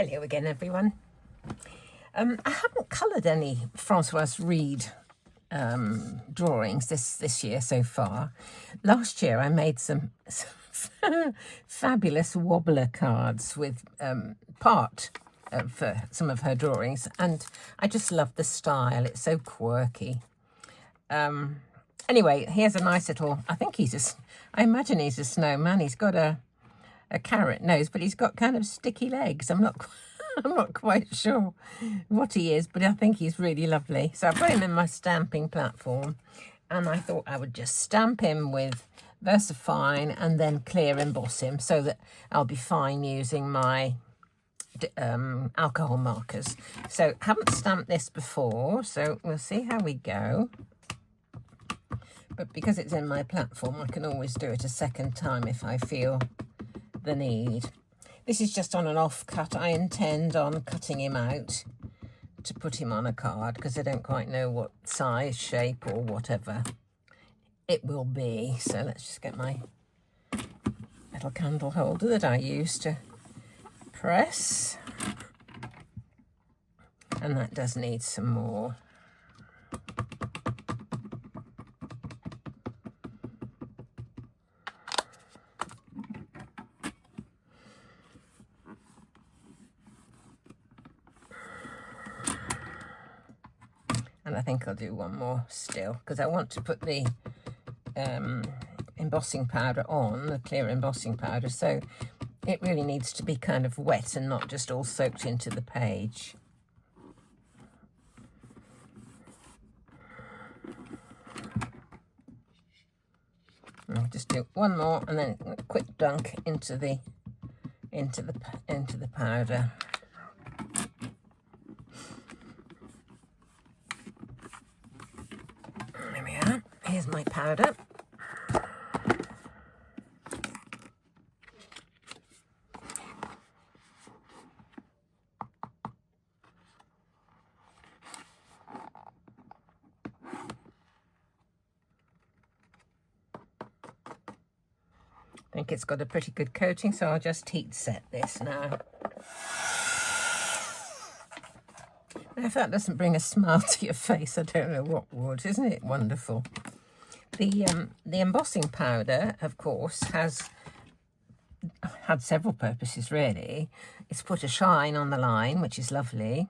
Hello again, everyone. I haven't coloured any Francoise Read drawings this year so far. Last year I made some fabulous wobbler cards with part of some of her drawings, and I just love the style. It's so quirky. Anyway, here's a nice little, I imagine he's a snowman. He's got a carrot nose, but he's got kind of sticky legs. I'm not quite sure what he is, but I think he's really lovely. So I put him in my stamping platform, and I thought I would just stamp him with VersaFine and then clear emboss him so that I'll be fine using my alcohol markers. So haven't stamped this before, so we'll see how we go. But because it's in my platform, I can always do it a second time if I feel the need. This is just on an off cut. I intend on cutting him out to put him on a card because I don't quite know what size, shape or whatever it will be. So let's just get my little candle holder that I use to press. And that does need some more. And I think I'll do one more still because I want to put the embossing powder on, the clear embossing powder, so it really needs to be kind of wet and not just all soaked into the page. I'll just do one more and then a quick dunk into the powder. There we are. Here's my powder. I think it's got a pretty good coating, so I'll just heat set this now. Now, if that doesn't bring a smile to your face, I don't know what would. Isn't it wonderful? The embossing powder, of course, has had several purposes, really. It's put a shine on the line, which is lovely.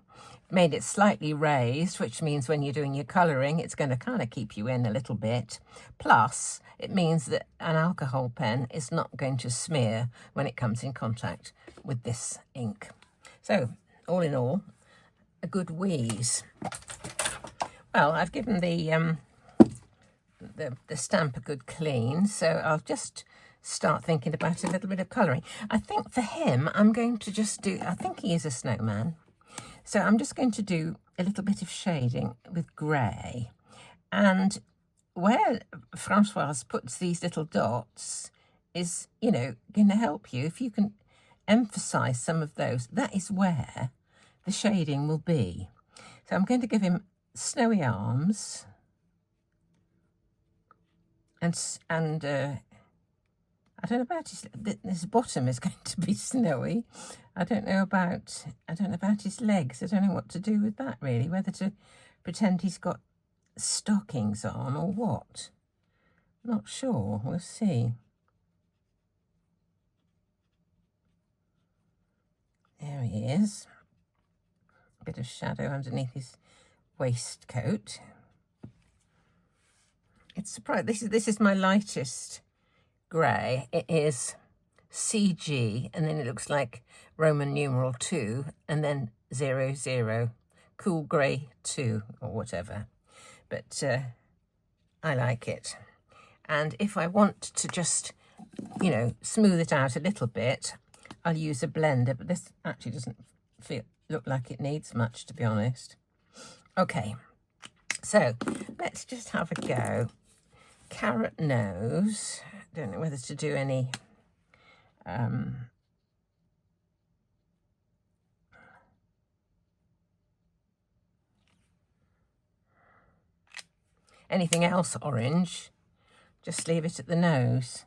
Made it slightly raised, which means when you're doing your colouring, it's going to kind of keep you in a little bit. Plus, it means that an alcohol pen is not going to smear when it comes in contact with this ink. So, all in all, a good wheeze. Well, I've given the stamp a good clean, so I'll just start thinking about a little bit of colouring. I think for him, I'm going to just do, I think he is a snowman, so I'm just going to do a little bit of shading with grey. And where Francoise puts these little dots is, you know, going to help you. If you can emphasise some of those, that is where the shading will be. So I'm going to give him snowy arms, and I don't know about his bottom is going to be snowy. I don't know about his legs. I don't know what to do with that really, whether to pretend he's got stockings on or what. Not sure. We'll see. There he is. A bit of shadow underneath his waistcoat. It's surprising. This is my lightest grey. It is CG, and then it looks like Roman numeral 2, and then 00, cool grey 2 or whatever. But I like it. And if I want to just, you know, smooth it out a little bit, I'll use a blender. But this actually doesn't look like it needs much, to be honest. Okay, so let's just have a go. Carrot nose. Don't know whether to do any anything else orange. Just leave it at the nose.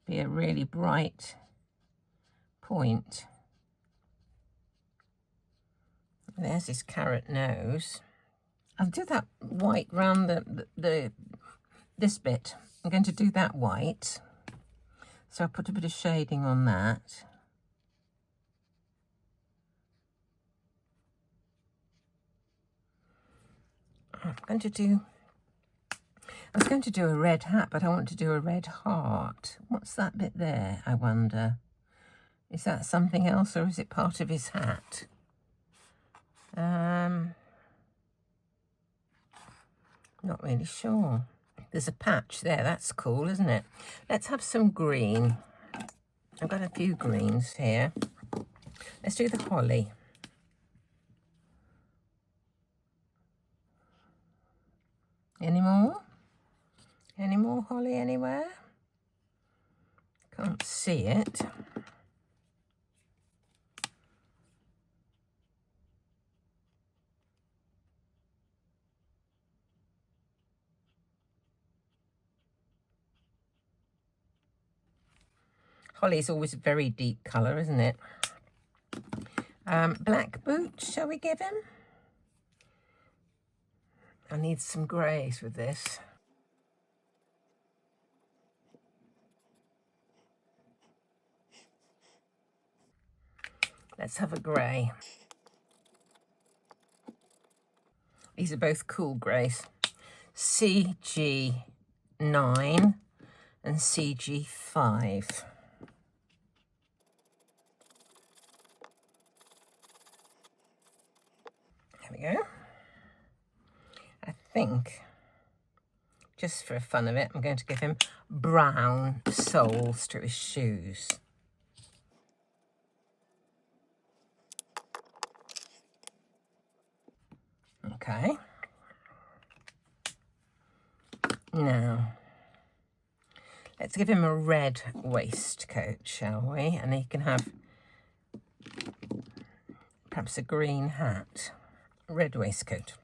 Be a really bright point. There's his carrot nose. I'll do that white round this bit. I'm going to do that white. So I'll put a bit of shading on that. I was going to do a red hat, but I want to do a red heart. What's that bit there, I wonder? Is that something else, or is it part of his hat? Not really sure. There's a patch there. That's cool, isn't it? Let's have some green. I've got a few greens here. Let's do the holly. Any more? Any more holly anywhere? Can't see it. Holly is always a very deep colour, isn't it? Black boots, shall we give him? I need some greys with this. Let's have a grey. These are both cool greys. CG9 and CG5. There we go. I think, just for fun of it, I'm going to give him brown soles to his shoes. Okay. Now, let's give him a red waistcoat, shall we? And he can have perhaps a green hat. Red waistcoat.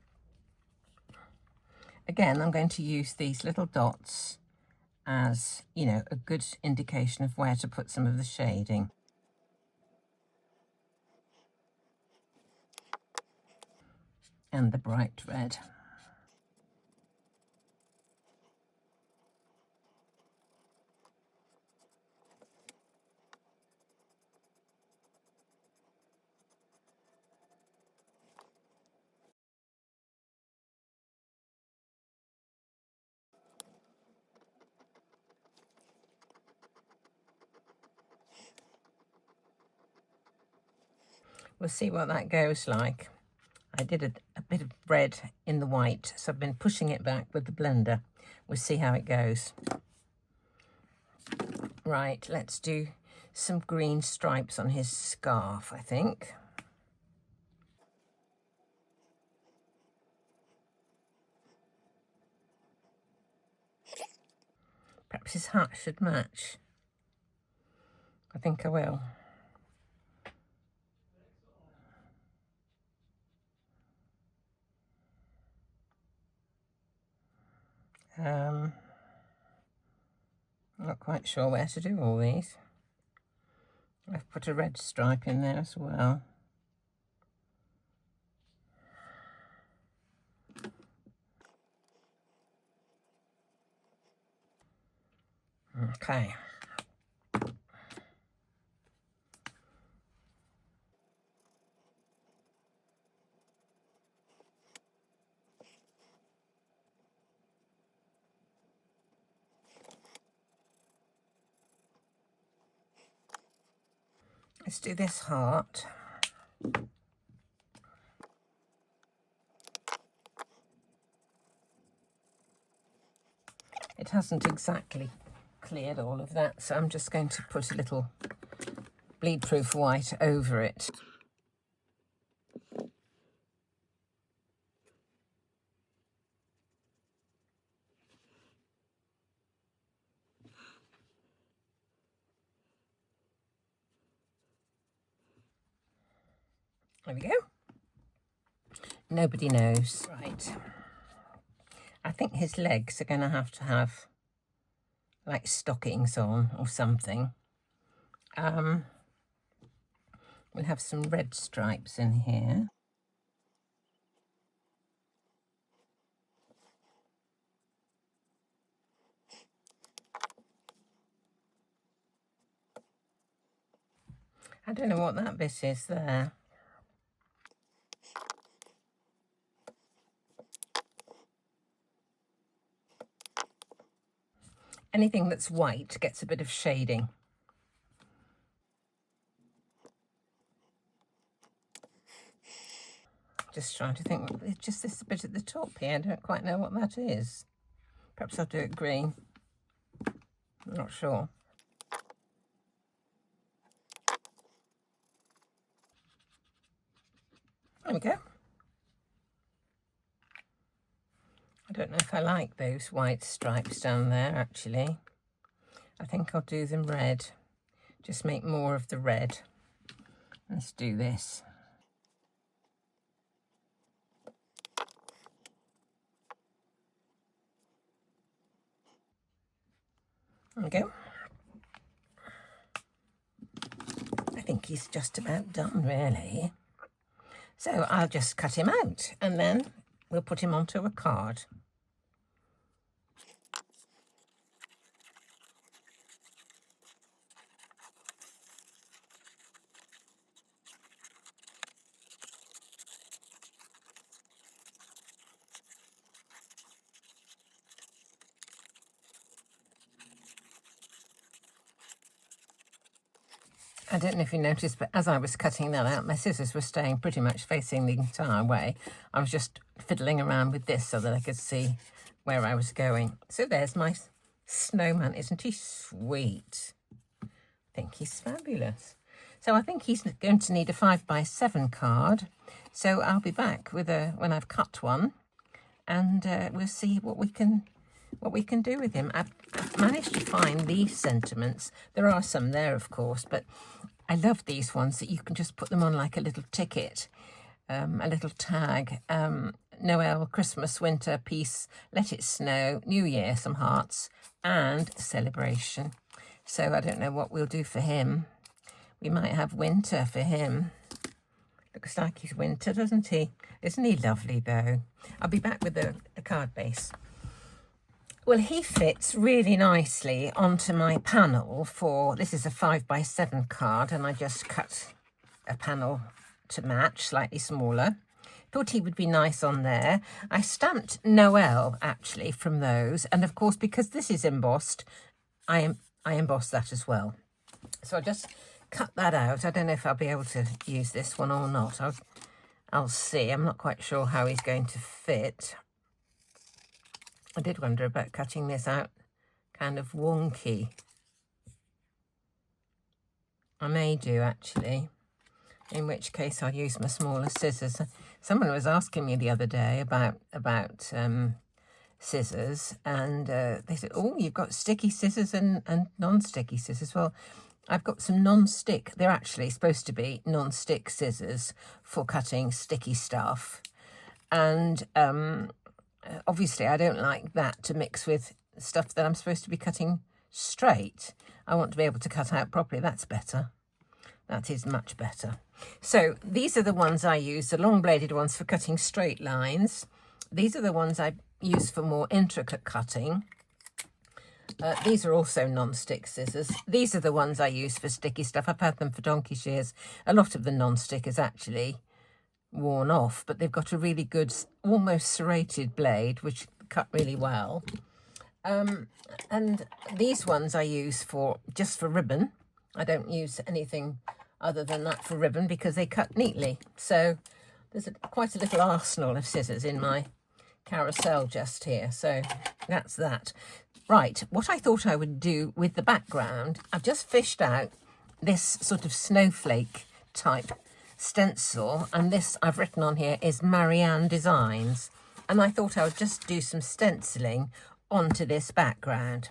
Again, I'm going to use these little dots as, you know, a good indication of where to put some of the shading. And the bright red. We'll see what that goes like. I did a bit of red in the white, so I've been pushing it back with the blender. We'll see how it goes. Right, let's do some green stripes on his scarf, I think. Perhaps his hat should match. I think I will. Not quite sure where to do all these. I've put a red stripe in there as well. Okay. Let's do this heart. It hasn't exactly cleared all of that, so I'm just going to put a little bleed-proof white over it. There we go. Nobody knows. Right. I think his legs are going to have like stockings on or something. We'll have some red stripes in here. I don't know what that bit is there. Anything that's white gets a bit of shading. Just trying to think, it's just this bit at the top here. I don't quite know what that is. Perhaps I'll do it green. I'm not sure. There we go. I don't know if I like those white stripes down there, actually. I think I'll do them red. Just make more of the red. Let's do this. There we go. I think he's just about done, really. So I'll just cut him out and then we'll put him onto a card. I don't know if you noticed, but as I was cutting that out, my scissors were staying pretty much facing the entire way. I was just fiddling around with this so that I could see where I was going. So there's my snowman. Isn't he sweet? I think he's fabulous. So I think he's going to need a 5x7 card. So I'll be back with when I've cut one, and we'll see what we can do with him. I've managed to find these sentiments. There are some there, of course, but I love these ones that you can just put them on like a little ticket, a little tag. Noel, Christmas, winter, peace, let it snow, New Year, some hearts, and celebration. So I don't know what we'll do for him. We might have winter for him. Looks like he's winter, doesn't he? Isn't he lovely, though? I'll be back with the card base. Well, he fits really nicely onto my panel for, this is a 5x7 card, and I just cut a panel to match, slightly smaller. Thought he would be nice on there. I stamped Noel, actually, from those. And, of course, because this is embossed, I embossed that as well. So I just cut that out. I don't know if I'll be able to use this one or not. I'll see. I'm not quite sure how he's going to fit. I did wonder about cutting this out kind of wonky. I may do, actually, in which case I'll use my smaller scissors. Someone was asking me the other day about scissors, and they said, oh, you've got sticky scissors and non-sticky scissors. Well, I've got some non-stick. They're actually supposed to be non-stick scissors for cutting sticky stuff. And obviously, I don't like that to mix with stuff that I'm supposed to be cutting straight. I want to be able to cut out properly. That's better. That is much better. So these are the ones I use, the long-bladed ones for cutting straight lines. These are the ones I use for more intricate cutting. These are also non-stick scissors. These are the ones I use for sticky stuff. I've had them for donkey's years. A lot of the non-stick is actually worn off, but they've got a really good, almost serrated blade, which cut really well. And these ones I use just for ribbon. I don't use anything other than that for ribbon because they cut neatly. So there's quite a little arsenal of scissors in my carousel just here. So that's that. Right, what I thought I would do with the background, I've just fished out this sort of snowflake type stencil, and this I've written on here is Marianne Designs, and I thought I would just do some stenciling onto this background.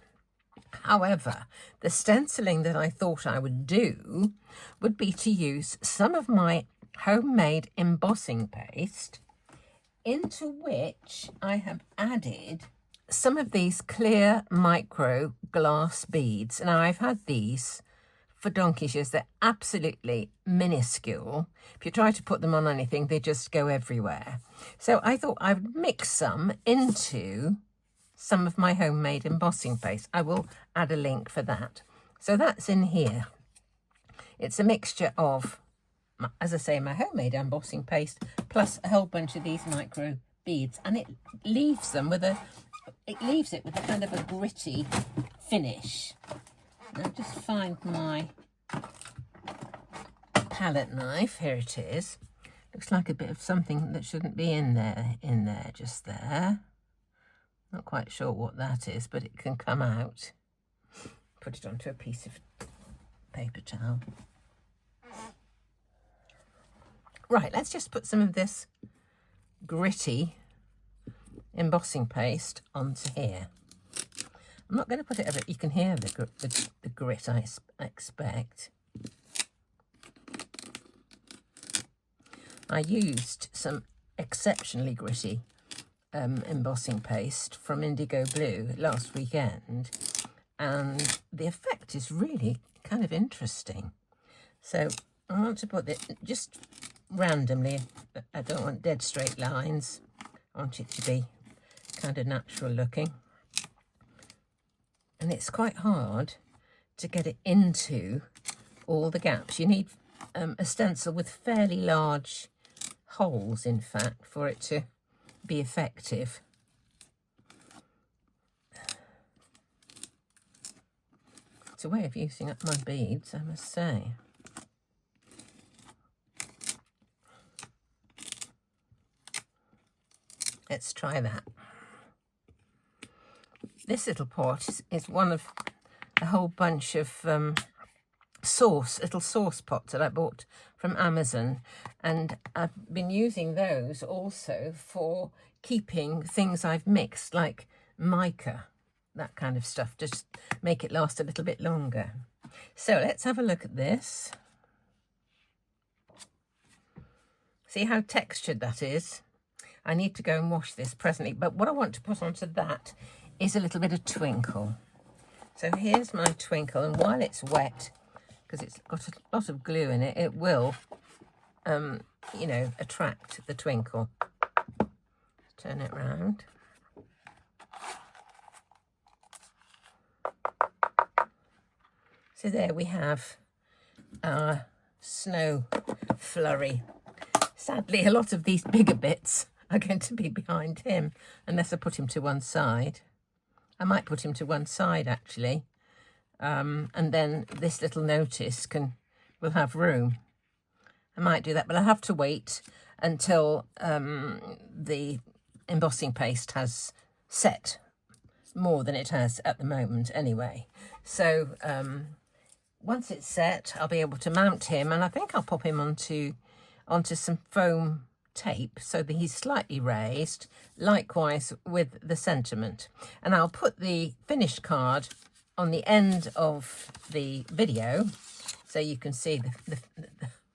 However, the stenciling that I thought I would do would be to use some of my homemade embossing paste, into which I have added some of these clear micro glass beads. Now, I've had these for donkey's years. They're absolutely minuscule. If you try to put them on anything, they just go everywhere. So I thought I would mix some into some of my homemade embossing paste. I will add a link for that. So that's in here. it's a mixture of, as I say, my homemade embossing paste plus a whole bunch of these micro beads, and it leaves it with a kind of a gritty finish. I'll just find my palette knife. Here it is. Looks like a bit of something that shouldn't be in there, just there. Not quite sure what that is, but it can come out. Put it onto a piece of paper towel. Right, let's just put some of this gritty embossing paste onto here. I'm not going to put it over. You can hear the grit, I expect. I used some exceptionally gritty embossing paste from Indigo Blue last weekend, and the effect is really kind of interesting. So I want to put it just randomly. I don't want dead straight lines. I want it to be kind of natural looking. And it's quite hard to get it into all the gaps. You need a stencil with fairly large holes, in fact, for it to be effective. It's a way of using up my beads, I must say. Let's try that. This little pot is one of a whole bunch of little sauce pots that I bought from Amazon, and I've been using those also for keeping things I've mixed, like mica, that kind of stuff, just make it last a little bit longer. So let's have a look at this. See how textured that is? I need to go and wash this presently, but what I want to put onto that is a little bit of twinkle. So here's my twinkle, and while it's wet, because it's got a lot of glue in it, it will, you know, attract the twinkle. Turn it round. So there we have our snow flurry. Sadly, a lot of these bigger bits are going to be behind him, unless I put him to one side. I might put him to one side, actually, and then this little notice will have room. I might do that, but I'll have to wait until the embossing paste has set more than it has at the moment anyway. So once it's set, I'll be able to mount him, and I think I'll pop him onto some foam tape so that he's slightly raised, likewise with the sentiment. And I'll put the finished card on the end of the video so you can see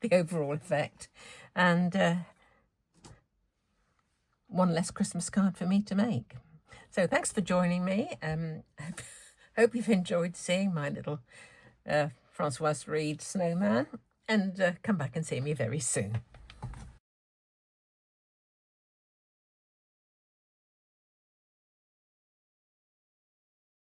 the overall effect, and one less Christmas card for me to make. So thanks for joining me. Hope you've enjoyed seeing my little Francoise Read snowman, and come back and see me very soon.